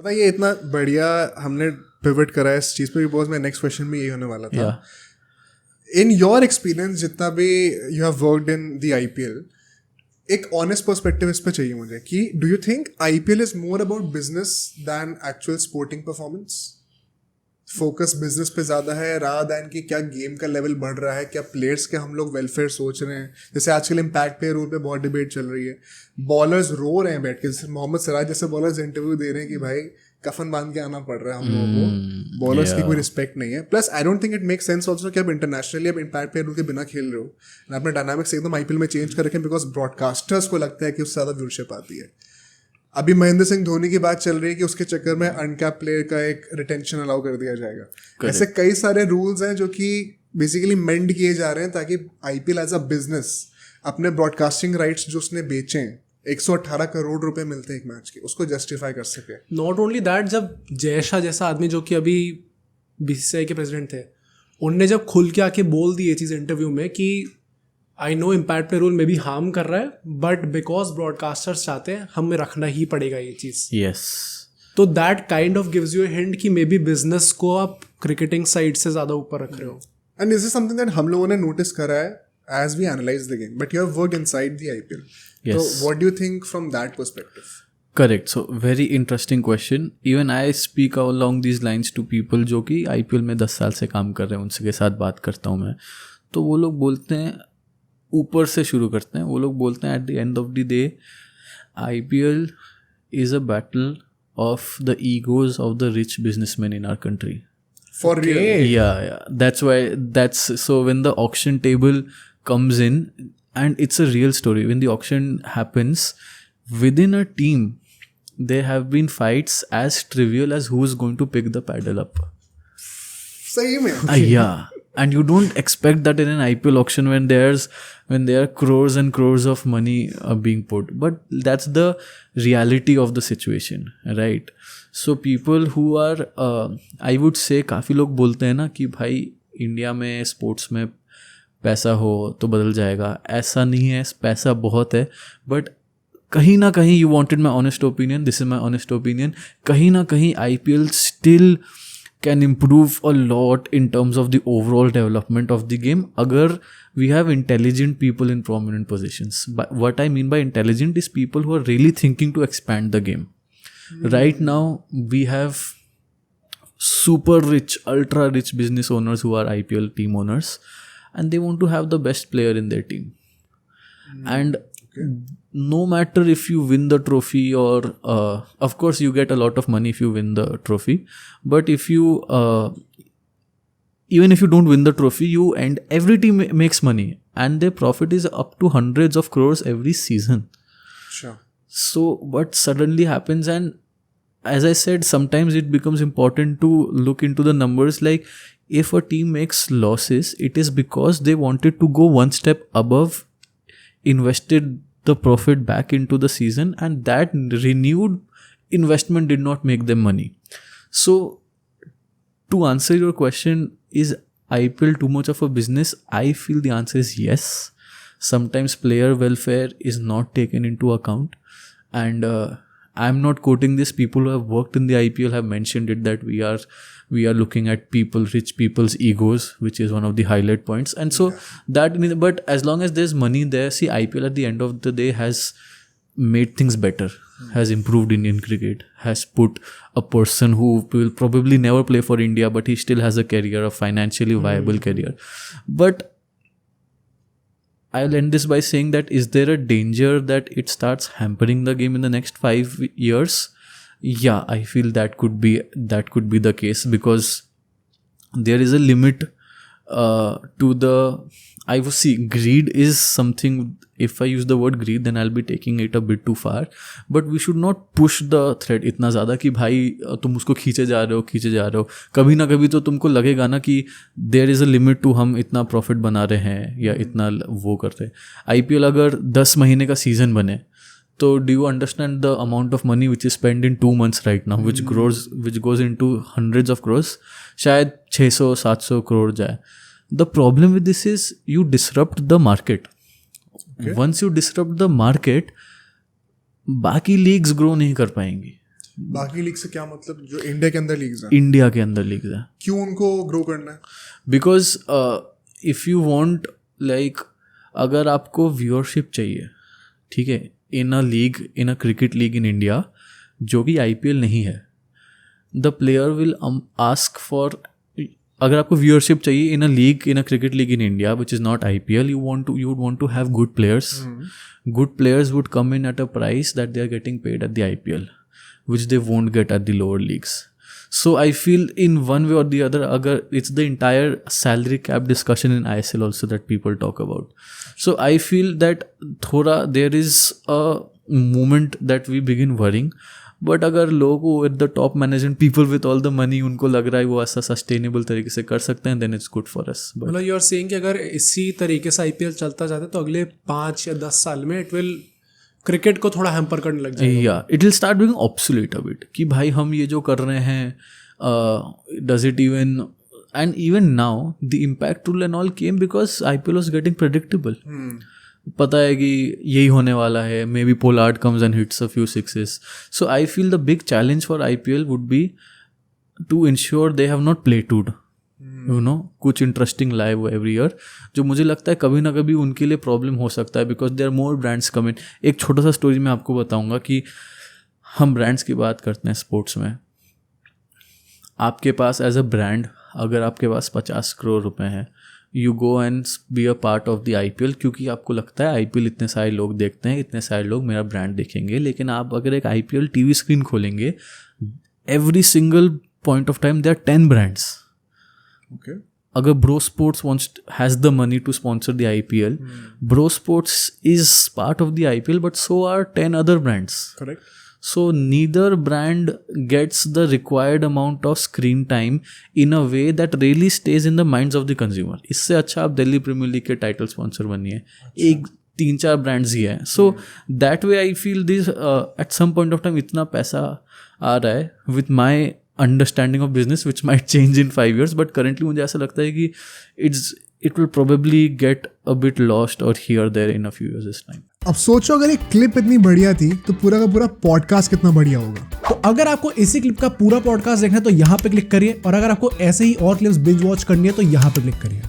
पता है ये इतना बढ़िया हमने पिवट करा है इस चीज़ पे, बिकॉज मेरा नेक्स्ट क्वेश्चन भी यही होने वाला था. इन योर एक्सपीरियंस जितना भी you have worked in the IPL, एक ऑनेस्ट पर्सपेक्टिव इस पे चाहिए मुझे कि do you think IPL is more about business than actual sporting performance? Focus business पे ज़्यादा है रादर दैन कि क्या गेम का लेवल बढ़ रहा है, क्या प्लेयर्स के हम लोग वेलफेयर सोच रहे हैं. जैसे आजकल इम्पैक्ट प्लेयर रूल पे बहुत डिबेट चल रही है, बॉलर्स रो रहे हैं बैठ के. जैसे मोहम्मद सिराज जैसे बॉलर्स इंटरव्यू दे रहे हैं कि भाई कफन बांध के आना पड़ रहा है हम लोगों को, बॉलर्स की कोई रिस्पेक्ट नहीं है. Plus I don't think it make sense also कि आप इंटरनेशनली आप इम्पैक्ट प्लेयर रूल के बिना खेल रहे हो, अपने डायनामिक्स एकदम आईपीएल में चेंज कर रखें, बिकॉज ब्रॉडकास्टर्स को लगता है कि उससे ज़्यादा व्यूअरशिप आती है. अभी महेंद्र सिंह धोनी की बात चल रही है कि उसके चक्कर में अनकैप प्लेयर का एक रिटेंशन अलाउ कर दिया जाएगा. ऐसे कई सारे रूल्स हैं जो कि बेसिकली मेंड किए जा रहे हैं ताकि आईपीएल एज अ बिजनेस अपने ब्रॉडकास्टिंग राइट्स जो उसने बेचे हैं 118 करोड़ रुपए मिलते हैं एक मैच के, उसको जस्टिफाई कर सके. नॉट ओनली दैट, जब जय शाह जैसा आदमी जो कि अभी बीसीसीआई के प्रेसिडेंट थे, उनने जब खुल के आके बोल दी ये चीज़ इंटरव्यू में कि I know impact play rule में भी हार्म कर रहा है, बट बिकॉज ब्रॉडकास्टर्स चाहते हैं हमें रखना ही पड़ेगा ये चीज़. यस, तो that kind of gives you a hint कि मे बी बिजनेस को आप क्रिकेटिंग साइड से ज़्यादा ऊपर रख रहे हो. And this is something that हम लोगों ने नोटिस करा है as we analyse the game, but you have worked inside the IPL. So what do you think from that perspective? Correct. So very interesting question. Even I speak along these lines to people जो कि IPL में 10 साल से काम कर रहे हैं, उनसे के साथ बात करता हूँ मैं. तो वो लोग बोलते हैं, ऊपर से शुरू करते हैं, वो लोग बोलते हैं at the end of the day IPL is a battle of the egos of the rich businessmen in our country. For real? Yeah. That's why, so when the auction table comes in, and it's a real story, when the auction happens within a team, there have been fights as trivial as who is going to pick the paddle up. सही में? Yeah, and you don't expect that in an IPL auction when there are crores and crores of money being put, but that's the reality of the situation, right? So people who are I would say, काफ़ी लोग बोलते हैं ना कि भाई India में sports में पैसा हो तो बदल जाएगा. ऐसा नहीं है, पैसा बहुत है, बट कहीं ना कहीं, you wanted my honest opinion, this is my honest opinion, कहीं ना कहीं IPL still can improve a lot in terms of the overall development of the game अगर we have intelligent people in prominent positions. What I mean by intelligent is people who are really thinking to expand the game. Right now we have super rich, ultra rich business owners who are IPL team owners, and they want to have the best player in their team. And no matter if you win the trophy or of course you get a lot of money if you win the trophy, but if you even if you don't win the trophy, you and every team makes money and their profit is up to hundreds of crores every season. Sure. So what suddenly happens, and as I said, sometimes it becomes important to look into the numbers. Like if a team makes losses, it is because they wanted to go one step above, invested the profit back into the season, and that renewed investment did not make them money. So to answer your question, is IPL too much of a business? I feel the answer is yes. Sometimes player welfare is not taken into account, and I'm not quoting this. People who have worked in the IPL have mentioned it, that we are looking at rich people's egos, which is one of the highlight points. And so but as long as there's money there, see, IPL at the end of the day has made things better, has improved Indian cricket, has put a person who will probably never play for India, but he still has a career, a financially viable career. But I'll end this by saying that, is there a danger that it starts hampering the game in the next 5 years? Yeah, I feel that could be the case, because there is a limit to the, I would see, greed is something. If I use the word greed, then I'll be taking it a bit too far. But we should not push the thread इतना ज़्यादा कि भाई तुम उसको खींचे जा रहे हो. कभी ना कभी तो तुमको लगेगा ना कि there is a limit to हम इतना प्रॉफिट बना रहे हैं या इतना वो कर रहे हैं. IPL अगर 10 महीने का सीज़न बने, तो do you understand the amount of money which is spent in 2 months right now, which goes into hundreds of crores, शायद 600-700 करोड़ जाए. The problem with this is you disrupt the market. Okay. Once you disrupt the market, बाकी leagues grow नहीं कर पाएंगी. बाकी league से क्या मतलब, जो इंडिया के अंदर लीग्स हैं? इंडिया के अंदर लीग्स हैं. क्यों उनको ग्रो करना है? Because if you want like, अगर आपको व्यूअरशिप चाहिए, ठीक है, in a league, in a cricket league in India जो कि IPL नहीं है, the player will ask for, अगर आपको व्यूअरशिप चाहिए in a league, in a cricket league in India which is not IPL, you would want to have good players. Good players would come in at a price that they are getting paid at the IPL, which they won't get at the lower leagues. So I feel in one way or the other, agar it's the entire salary cap discussion in ISL also that people talk about. So I feel that thoda there is a moment that we begin worrying. But अगर लोग at the top management, people with all the money, उनको लग रहा है वो ऐसा sustainable तरीके से कर सकते हैं, then it's good for us. मतलब यू आर सेइंग कि अगर इसी तरीके से IPL चलता जाता है तो अगले 5 या 10 साल में इट विल, क्रिकेट को थोड़ा हैम्पर करने लग जाएगा. या it will start being obsolete a bit, कि भाई हम ये जो कर रहे हैं, does it even, and even now the impact rule and all came because IPL was getting predictable. पता है कि यही होने वाला है, maybe Pollard comes and hits a few sixes. So I feel the big challenge for IPL would be to ensure they have not plateaued, you no, कुछ interesting live every year, जो मुझे लगता है कभी ना कभी उनके लिए प्रॉब्लम हो सकता है, because there are more brands coming. एक छोटा सा स्टोरी मैं आपको बताऊंगा कि हम ब्रांड्स की बात करते हैं स्पोर्ट्स में. आपके पास एज अ ब्रांड अगर आपके पास 50 करोड़ रुपए हैं, you go and be a part of the IPL, क्योंकि आपको लगता है IPL इतने सारे लोग देखते हैं, इतने सारे लोग मेरा ब्रांड देखेंगे. लेकिन आप अगर एक IPL TV स्क्रीन खोलेंगे, every single point of time there are 10 brands. Okay. अगर Bro Sports has the money to sponsor the IPL, Bro Sports is part of the IPL, but so are 10 other brands. Correct. So neither brand gets the required amount of screen time in a way that really stays in the minds of the consumer. इससे अच्छा आप Delhi premier league के title sponsor बनिए, एक 3-4 brands ही है. So that way I feel this at some point of time इतना पैसा आ रहा है with my understanding of business which might change in 5 years, but currently मुझे ऐसा लगता है कि it will probably get a bit lost or here there in a few years this time. अब सोचो अगर एक क्लिप इतनी बढ़िया थी तो पूरा का पूरा पॉडकास्ट कितना बढ़िया होगा. तो अगर आपको इसी क्लिप का पूरा पॉडकास्ट देखना है तो यहाँ पे क्लिक करिए, और अगर आपको ऐसे ही और क्लिप्स बिंज वॉच करनी है तो यहाँ पे क्लिक करिए.